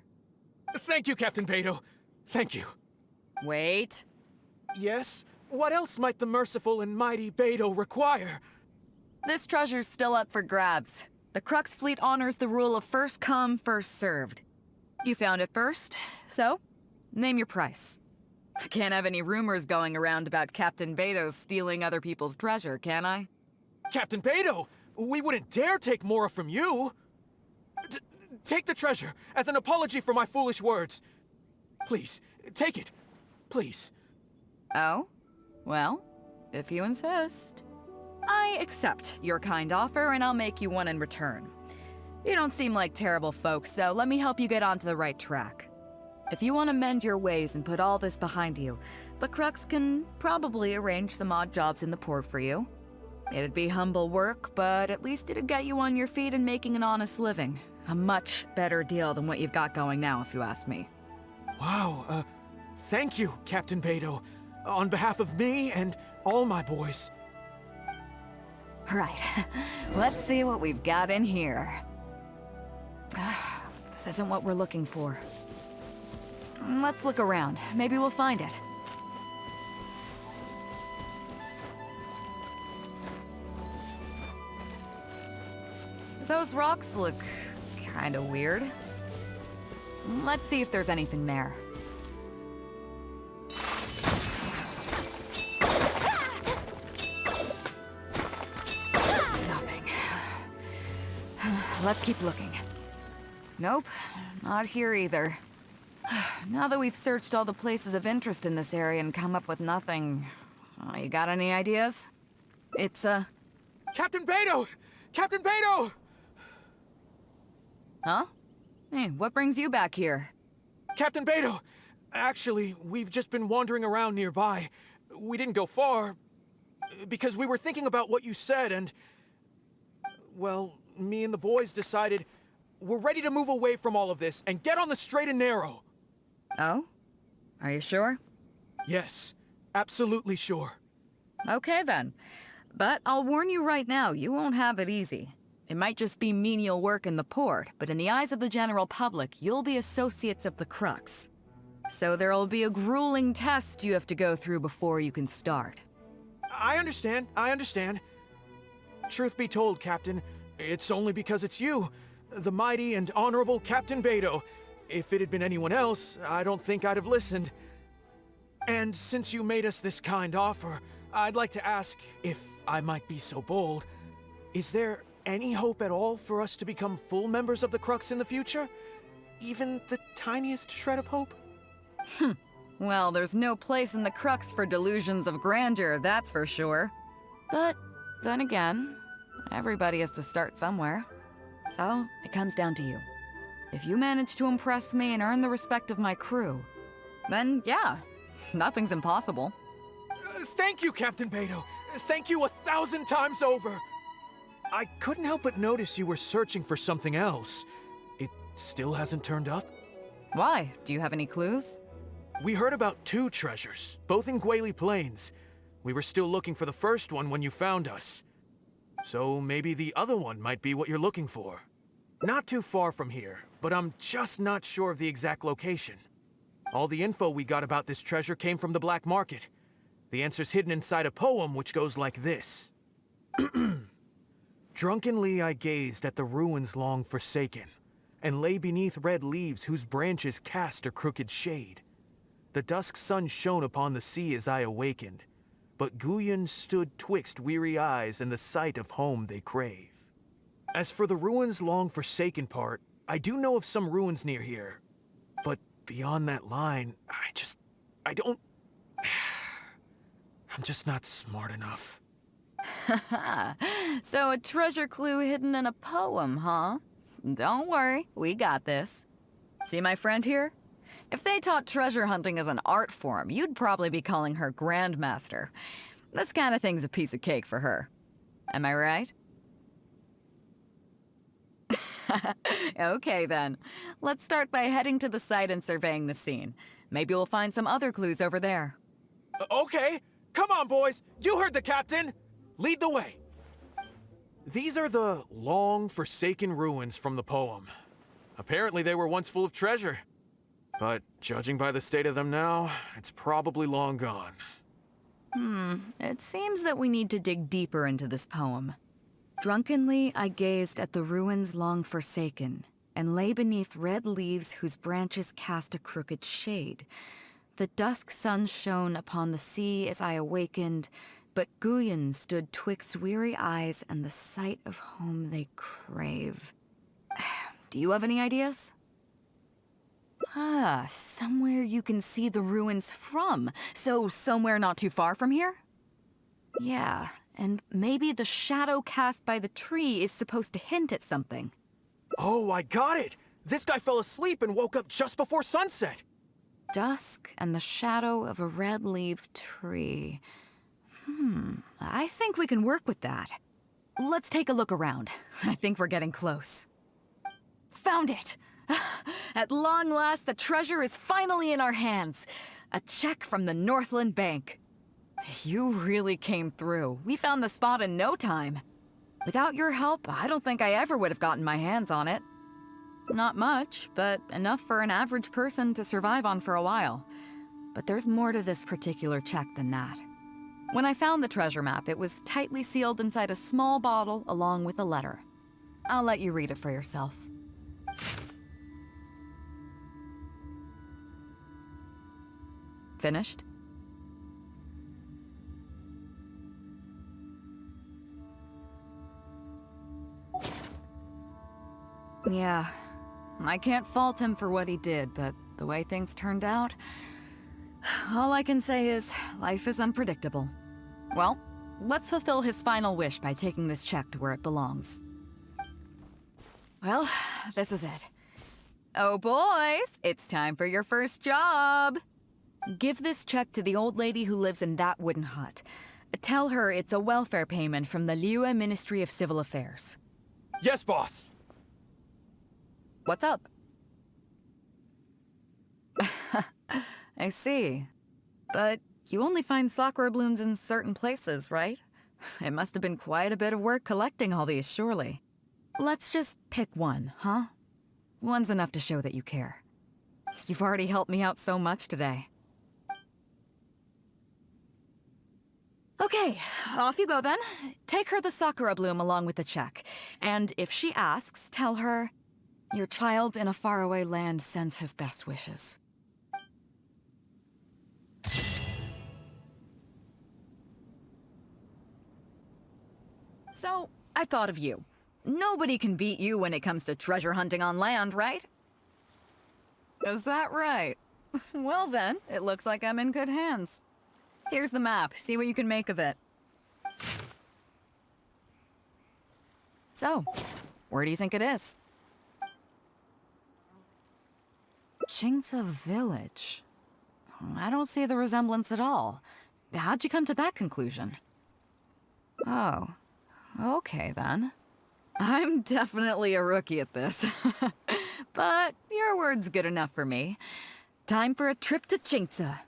Thank you, Captain Beidou. Thank you. Wait. Yes? What else might the merciful and mighty Beidou require? This treasure's still up for grabs. The Crux fleet honors the rule of first come, first served. You found it first, so name your price. I can't have any rumors going around about Captain Beidou stealing other people's treasure, can I? Captain Beidou, we wouldn't dare take more from you. Take the treasure as an apology for my foolish words. Please, take it. Please. Oh? Well, if you insist. I accept your kind offer, and I'll make you one in return. You don't seem like terrible folks, so let me help you get onto the right track. If you want to mend your ways and put all this behind you, the Crux can probably arrange some odd jobs in the port for you. It'd be humble work, but at least it'd get you on your feet and making an honest living. A much better deal than what you've got going now, if you ask me. Wow, thank you, Captain Beidou. On behalf of me and all my boys. Right. Let's see what we've got in here. This isn't what we're looking for. Let's look around. Maybe we'll find it. Those rocks look kind of weird. Let's see if there's anything there. Nothing. Let's keep looking. Nope, not here either. Now that we've searched all the places of interest in this area and come up with nothing, you got any ideas? It's, Captain Beidou! Captain Beidou! Huh? Hey, what brings you back here? Captain Beidou! Actually, we've just been wandering around nearby. We didn't go far, because we were thinking about what you said and... Well, me and the boys decided we're ready to move away from all of this and get on the straight and narrow. Oh? Are you sure? Yes, absolutely sure. Okay then. But I'll warn you right now, you won't have it easy. It might just be menial work in the port, but in the eyes of the general public, you'll be associates of the Crux. So there'll be a grueling test you have to go through before you can start. I understand. Truth be told, Captain, it's only because it's you, the mighty and honorable Captain Beidou. If it had been anyone else, I don't think I'd have listened. And since you made us this kind offer, I'd like to ask, if I might be so bold, is there any hope at all for us to become full members of the Crux in the future? Even the tiniest shred of hope? Well, there's no place in the Crux for delusions of grandeur, that's for sure. But then again, everybody has to start somewhere. So, it comes down to you. If you manage to impress me and earn the respect of my crew, then yeah, nothing's impossible. Thank you, Captain Beidou. Thank you 1,000 times over. I couldn't help but notice you were searching for something else. It still hasn't turned up? Why? Do you have any clues? We heard about 2 treasures, both in Guili Plains. We were still looking for the first one when you found us. So maybe the other one might be what you're looking for. Not too far from here, but I'm just not sure of the exact location. All the info we got about this treasure came from the black market. The answer's hidden inside a poem which goes like this. Drunkenly I gazed at the ruins long forsaken, and lay beneath red leaves whose branches cast a crooked shade. The dusk sun shone upon the sea as I awakened, but Guyon stood twixt weary eyes and the sight of home they crave. As for the ruins long forsaken part, I do know of some ruins near here, but beyond that line, I don't... I'm just not smart enough. So a treasure clue hidden in a poem, huh? Don't worry, we got this. See my friend here? If they taught treasure hunting as an art form, you'd probably be calling her Grandmaster. This kind of thing's a piece of cake for her. Am I right? Okay then. Let's start by heading to the site and surveying the scene. Maybe we'll find some other clues over there. Okay, come on boys, you heard the captain! Lead the way. These are the long forsaken ruins from the poem. Apparently they were once full of treasure. But judging by the state of them now, it's probably long gone. It seems that we need to dig deeper into this poem. Drunkenly I gazed at the ruins long forsaken, and lay beneath red leaves whose branches cast a crooked shade. The dusk sun shone upon the sea as I awakened, but Guyon stood twixt weary eyes and the sight of home they crave. Do you have any ideas? Ah, somewhere you can see the ruins from. So somewhere not too far from here? Yeah, and maybe the shadow cast by the tree is supposed to hint at something. Oh, I got it! This guy fell asleep and woke up just before sunset! Dusk and the shadow of a red-leaved tree. I think we can work with that. Let's take a look around. I think we're getting close. Found it! At long last, the treasure is finally in our hands. A check from the Northland Bank. You really came through. We found the spot in no time. Without your help, I don't think I ever would have gotten my hands on it. Not much, but enough for an average person to survive on for a while. But there's more to this particular check than that. When I found the treasure map, it was tightly sealed inside a small bottle along with a letter. I'll let you read it for yourself. Finished? Yeah, I can't fault him for what he did, but the way things turned out, all I can say is life is unpredictable. Well, let's fulfill his final wish by taking this check to where it belongs. Well, this is it. Oh boys, it's time for your first job. Give this check to the old lady who lives in that wooden hut. Tell her it's a welfare payment from the Liyue Ministry of Civil Affairs. Yes, boss! What's up? I see. But you only find sakura blooms in certain places, right? It must have been quite a bit of work collecting all these, surely. Let's just pick one, huh? One's enough to show that you care. You've already helped me out so much today. Okay, off you go then. Take her the sakura bloom along with the check. And if she asks, tell her, your child in a faraway land sends his best wishes. So, I thought of you. Nobody can beat you when it comes to treasure hunting on land, right? Is that right? Well then, it looks like I'm in good hands. Here's the map. See what you can make of it. So, where do you think it is? Qingce Village. I don't see the resemblance at all. How'd you come to that conclusion? Oh, okay then. I'm definitely a rookie at this. But your word's good enough for me. Time for a trip to Qingce.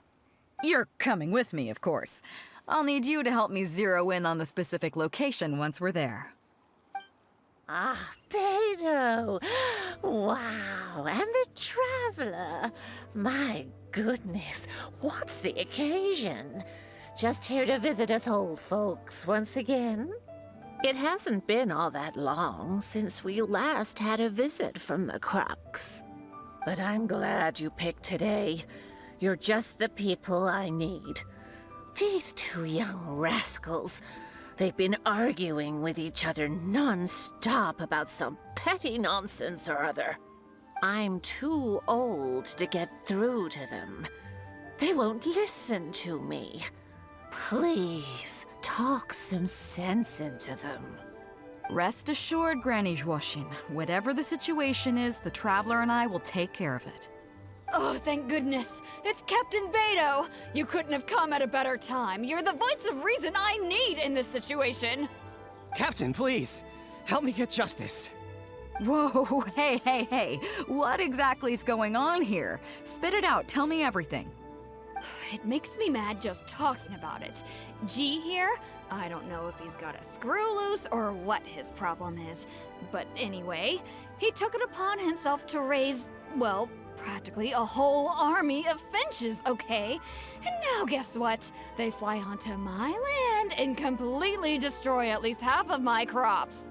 You're coming with me, of course. I'll need you to help me zero in on the specific location once we're there. Ah, Beidou! Wow, and the Traveler! My goodness, what's the occasion? Just here to visit us old folks once again? It hasn't been all that long since we last had a visit from the Crux. But I'm glad you picked today. You're just the people I need. These two young rascals, they've been arguing with each other non-stop about some petty nonsense or other. I'm too old to get through to them. They won't listen to me. Please, talk some sense into them. Rest assured, Granny Zhuoxin, whatever the situation is, the Traveler and I will take care of it. Oh, thank goodness. It's Captain Beidou. You couldn't have come at a better time. You're the voice of reason I need in this situation. Captain, please, help me get justice. Whoa, hey. What exactly is going on here? Spit it out, tell me everything. It makes me mad just talking about it. G here, I don't know if he's got a screw loose or what his problem is. But anyway, he took it upon himself to raise, well, practically a whole army of finches, okay? And now guess what? They fly onto my land and completely destroy at least half of my crops.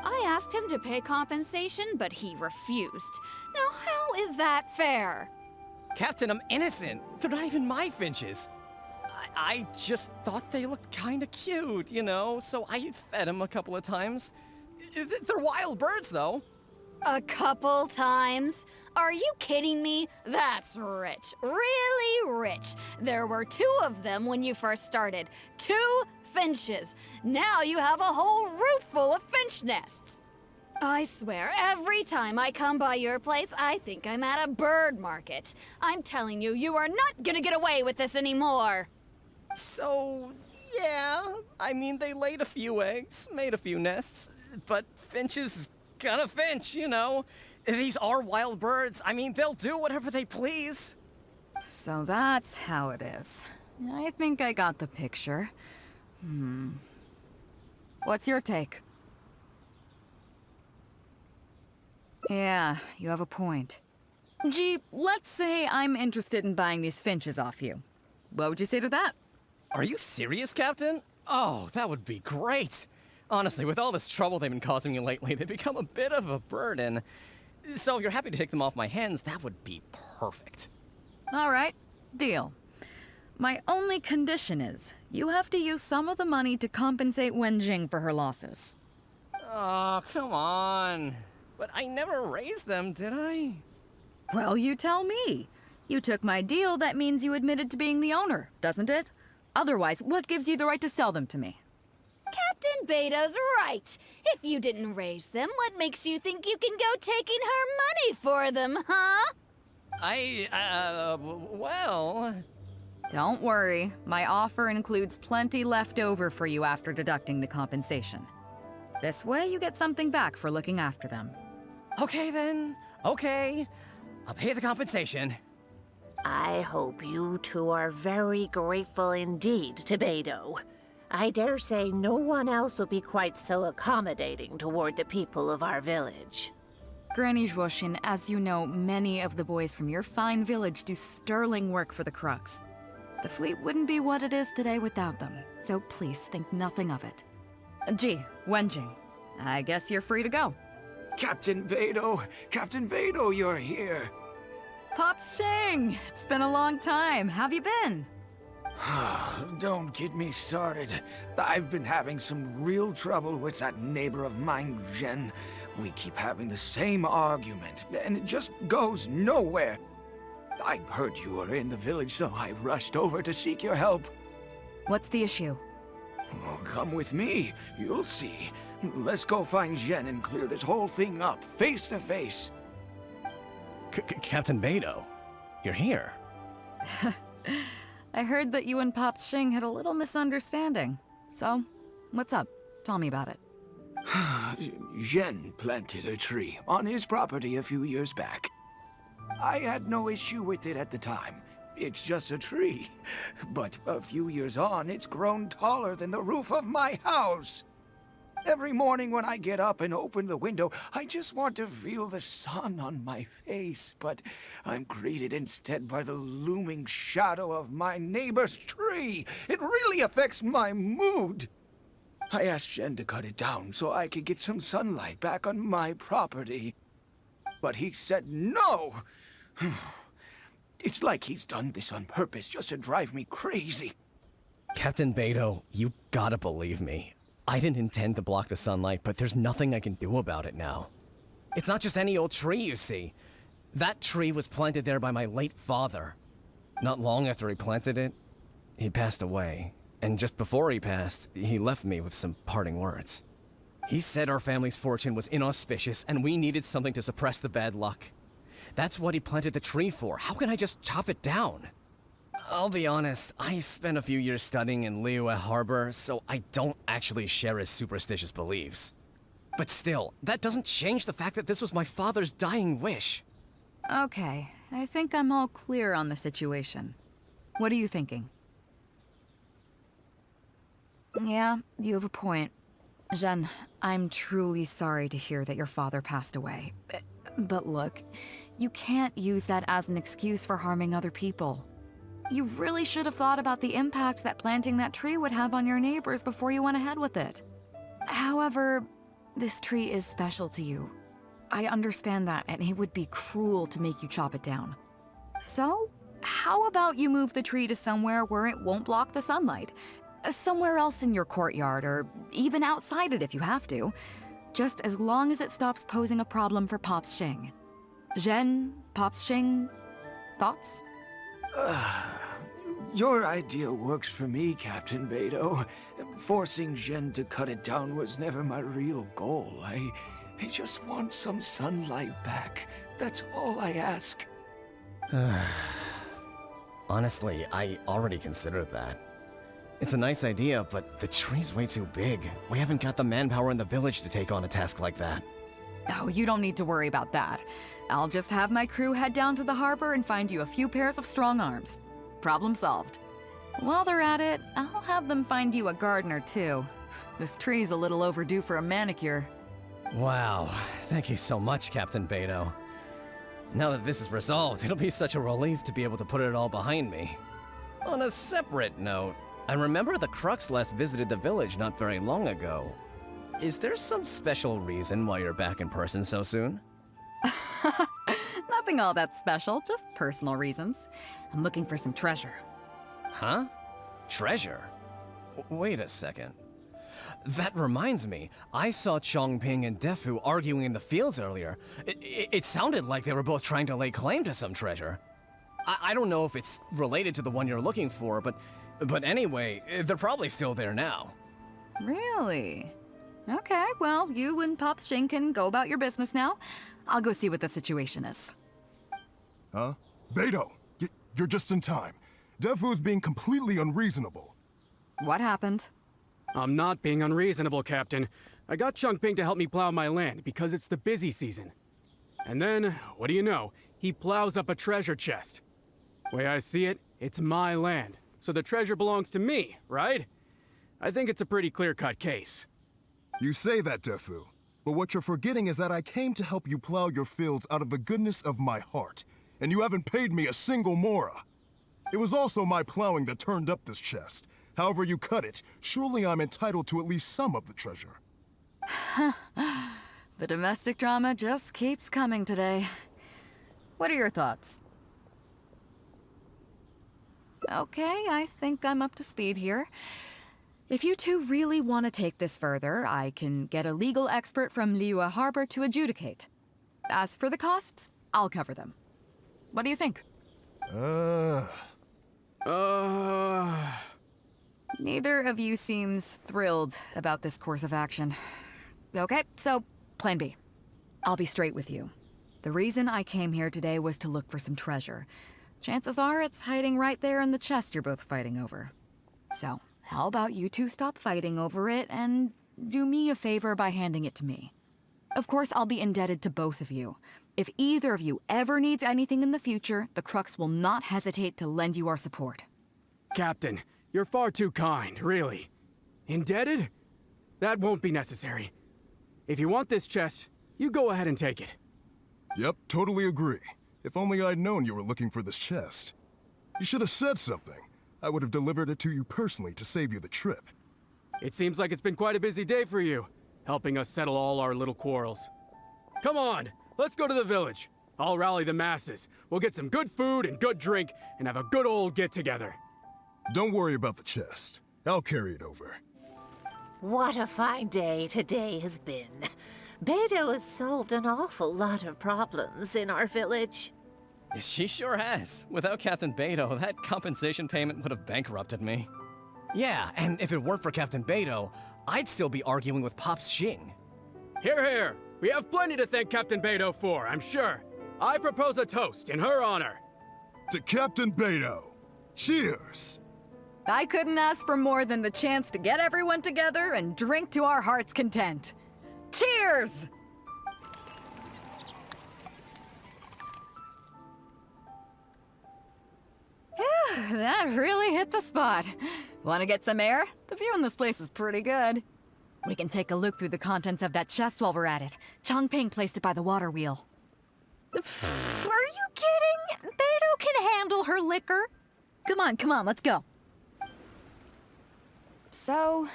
I asked him to pay compensation, but he refused. Now how is that fair? Captain, I'm innocent. They're not even my finches. I just thought they looked kinda cute, you know, so I fed them a couple of times. They're wild birds, though. A couple times? Are you kidding me? That's rich. Really rich. There were 2 of them when you first started. 2 finches. Now you have a whole roof full of finch nests. I swear, every time I come by your place, I think I'm at a bird market. I'm telling you, you are not gonna get away with this anymore. So, yeah, I mean, they laid a few eggs, made a few nests, but finches gonna finch, you know. These are wild birds. I mean, they'll do whatever they please. So that's how it is. I think I got the picture. What's your take? Yeah, you have a point. Gee, let's say I'm interested in buying these finches off you. What would you say to that? Are you serious, Captain? Oh, that would be great. Honestly, with all this trouble they've been causing me lately, they've become a bit of a burden. So if you're happy to take them off my hands, that would be perfect. All right, deal. My only condition is, you have to use some of the money to compensate Wenjing for her losses. Oh, come on. But I never raised them, did I? Well, you tell me. You took my deal, that means you admitted to being the owner, doesn't it? Otherwise, what gives you the right to sell them to me? Captain Beidou's right. If you didn't raise them, what makes you think you can go taking her money for them, huh? Well... Don't worry. My offer includes plenty left over for you after deducting the compensation. This way, you get something back for looking after them. Okay then. Okay. I'll pay the compensation. I hope you 2 are very grateful indeed to Beidou. I dare say no one else will be quite so accommodating toward the people of our village. Granny Zhuoshin, as you know, many of the boys from your fine village do sterling work for the Crux. The fleet wouldn't be what it is today without them, so please think nothing of it. Gee, Wenjing, I guess you're free to go. Captain Beidou, you're here. Pops Shing, it's been a long time. How've you been? Don't get me started. I've been having some real trouble with that neighbor of mine, Jen. We keep having the same argument, and it just goes nowhere. I heard you were in the village, so I rushed over to seek your help. What's the issue? Oh, come with me. You'll see. Let's go find Jen and clear this whole thing up, face to face. Captain Beidou, you're here. I heard that you and Pops Shing had a little misunderstanding. So, what's up? Tell me about it. Jen planted a tree on his property a few years back. I had no issue with it at the time. It's just a tree. But a few years on, it's grown taller than the roof of my house. Every morning when I get up and open the window, I just want to feel the sun on my face, but I'm greeted instead by the looming shadow of my neighbor's tree. It really affects my mood. I asked Jen to cut it down so I could get some sunlight back on my property. But he said no. It's like he's done this on purpose just to drive me crazy. Captain Beidou, you gotta believe me. I didn't intend to block the sunlight, but there's nothing I can do about it now. It's not just any old tree, you see. That tree was planted there by my late father. Not long after he planted it, he passed away. And just before he passed, he left me with some parting words. He said our family's fortune was inauspicious and we needed something to suppress the bad luck. That's what he planted the tree for. How can I just chop it down? I'll be honest, I spent a few years studying in Liyue Harbor, so I don't actually share his superstitious beliefs. But still, that doesn't change the fact that this was my father's dying wish. Okay, I think I'm all clear on the situation. What are you thinking? Yeah, you have a point. Jen, I'm truly sorry to hear that your father passed away. But look, you can't use that as an excuse for harming other people. You really should have thought about the impact that planting that tree would have on your neighbors before you went ahead with it. However, this tree is special to you. I understand that, and it would be cruel to make you chop it down. So, how about you move the tree to somewhere where it won't block the sunlight? Somewhere else in your courtyard, or even outside it if you have to. just as long as it stops posing a problem for Pops Shing. Zhen, Pops Shing, thoughts? Your idea works for me, Captain Beidou. Forcing Zhen to cut it down was never my real goal. I just want some sunlight back. That's all I ask. Honestly, I already considered that. It's a nice idea, but the tree's way too big. We haven't got the manpower in the village to take on a task like that. Oh, you don't need to worry about that. I'll just have my crew head down to the harbor and find you a few pairs of strong arms. Problem solved. While they're at it, I'll have them find you a gardener, too. This tree's a little overdue for a manicure. Wow, thank you so much, Captain Beidou. Now that this is resolved, it'll be such a relief to be able to put it all behind me. On a separate note, I remember the Crux last visited the village not very long ago. Is there some special reason why you're back in person so soon? Nothing all that special, just personal reasons. I'm looking for some treasure. Huh? Treasure? Wait a second. That reminds me, I saw Chongping and Defu arguing in the fields earlier. It sounded like they were both trying to lay claim to some treasure. I don't know if it's related to the one you're looking for, but anyway, they're probably still there now. Really? Okay, well, you and Pop Shing can go about your business now. I'll go see what the situation is. Huh? Beidou, you're just in time. Defu's being completely unreasonable. What happened? I'm not being unreasonable, Captain. I got Chongping to help me plow my land because it's the busy season. And then, what do you know? He plows up a treasure chest. Way I see it, it's my land, so the treasure belongs to me, right? I think it's a pretty clear-cut case. You say that, Defu, but what you're forgetting is that I came to help you plow your fields out of the goodness of my heart, and you haven't paid me a single mora. It was also my plowing that turned up this chest. However you cut it, surely I'm entitled to at least some of the treasure. The domestic drama just keeps coming today. What are your thoughts? Okay, I think I'm up to speed here. If you two really want to take this further, I can get a legal expert from Liyue Harbor to adjudicate. As for the costs, I'll cover them. What do you think? Neither of you seems thrilled about this course of action. Okay, so, plan B. I'll be straight with you. The reason I came here today was to look for some treasure. Chances are it's hiding right there in the chest you're both fighting over. So, how about you two stop fighting over it and do me a favor by handing it to me? Of course, I'll be indebted to both of you. If either of you ever needs anything in the future, the Crux will not hesitate to lend you our support. Captain, you're far too kind, really. Indebted? That won't be necessary. If you want this chest, you go ahead and take it. Yep, totally agree. If only I'd known you were looking for this chest. You should have said something. I would have delivered it to you personally to save you the trip. It seems like it's been quite a busy day for you, helping us settle all our little quarrels. Come on, let's go to the village. I'll rally the masses. We'll get some good food and good drink and have a good old get-together. Don't worry about the chest. I'll carry it over. What a fine day today has been. Beidou has solved an awful lot of problems in our village. She sure has. Without Captain Beidou, that compensation payment would have bankrupted me. Yeah, and if it weren't for Captain Beidou, I'd still be arguing with Pops Shing. Hear, hear! We have plenty to thank Captain Beidou for, I'm sure. I propose a toast in her honor. To Captain Beidou. Cheers! I couldn't ask for more than the chance to get everyone together and drink to our heart's content. Cheers! Phew, that really hit the spot. Want to get some air? The view in this place is pretty good. We can take a look through the contents of that chest while we're at it. Chongping placed it by the water wheel. Are you kidding? Beidou can handle her liquor. Come on, let's go. So,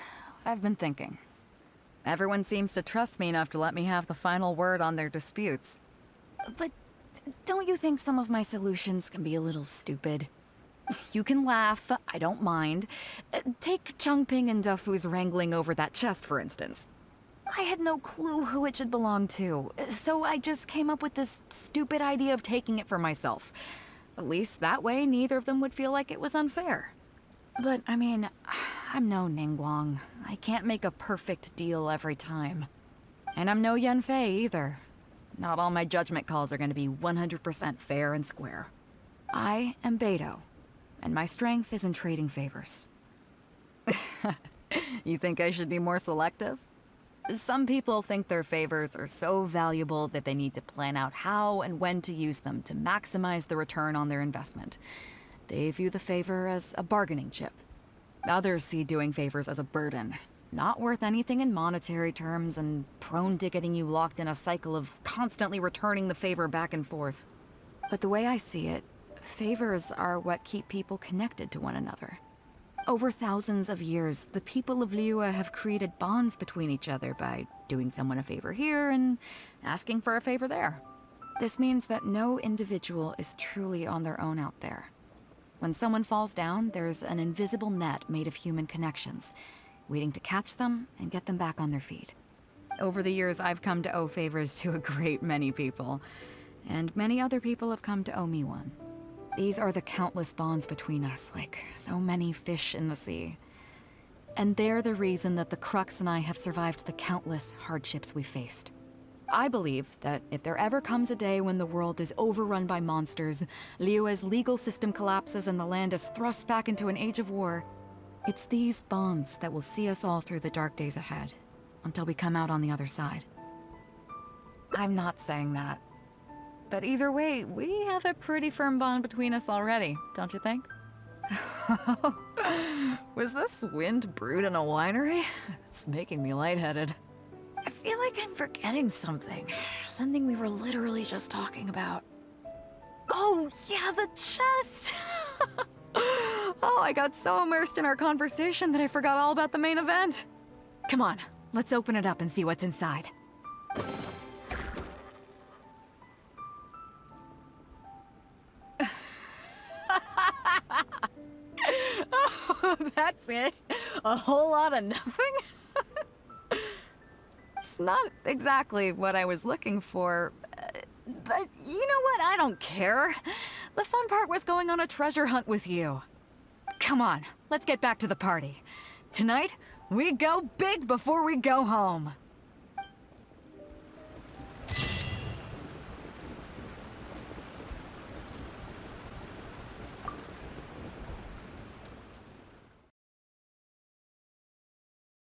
I've been thinking. Everyone seems to trust me enough to let me have the final word on their disputes. But don't you think some of my solutions can be a little stupid? You can laugh, I don't mind. Take Chongping and Defu's wrangling over that chest, for instance. I had no clue who it should belong to, so I just came up with this stupid idea of taking it for myself. At least that way, neither of them would feel like it was unfair. But, I mean, I'm no Ningguang. I can't make a perfect deal every time. And I'm no Yanfei either. Not all my judgment calls are going to be 100% fair and square. I am Beidou, and my strength is in trading favors. You think I should be more selective? Some people think their favors are so valuable that they need to plan out how and when to use them to maximize the return on their investment. They view the favor as a bargaining chip. Others see doing favors as a burden, not worth anything in monetary terms and prone to getting you locked in a cycle of constantly returning the favor back and forth. But the way I see it, favors are what keep people connected to one another. Over thousands of years, the people of Liyue have created bonds between each other by doing someone a favor here and asking for a favor there. This means that no individual is truly on their own out there. When someone falls down, there's an invisible net made of human connections, waiting to catch them and get them back on their feet. Over the years, I've come to owe favors to a great many people, and many other people have come to owe me one. These are the countless bonds between us, like so many fish in the sea. And they're the reason that the Crux and I have survived the countless hardships we faced. I believe that if there ever comes a day when the world is overrun by monsters, Liyue's legal system collapses and the land is thrust back into an age of war, it's these bonds that will see us all through the dark days ahead, until we come out on the other side. I'm not saying that. But either way, we have a pretty firm bond between us already, don't you think? Was this wind brewed in a winery? It's making me lightheaded. I feel like I'm forgetting something. Something we were literally just talking about. Oh, yeah, the chest! Oh, I got so immersed in our conversation that I forgot all about the main event. Come on, let's open it up and see what's inside. Oh, that's it? A whole lot of nothing? It's not exactly what I was looking for, but you know what? I don't care. The fun part was going on a treasure hunt with you. Come on, let's get back to the party. Tonight, we go big before we go home.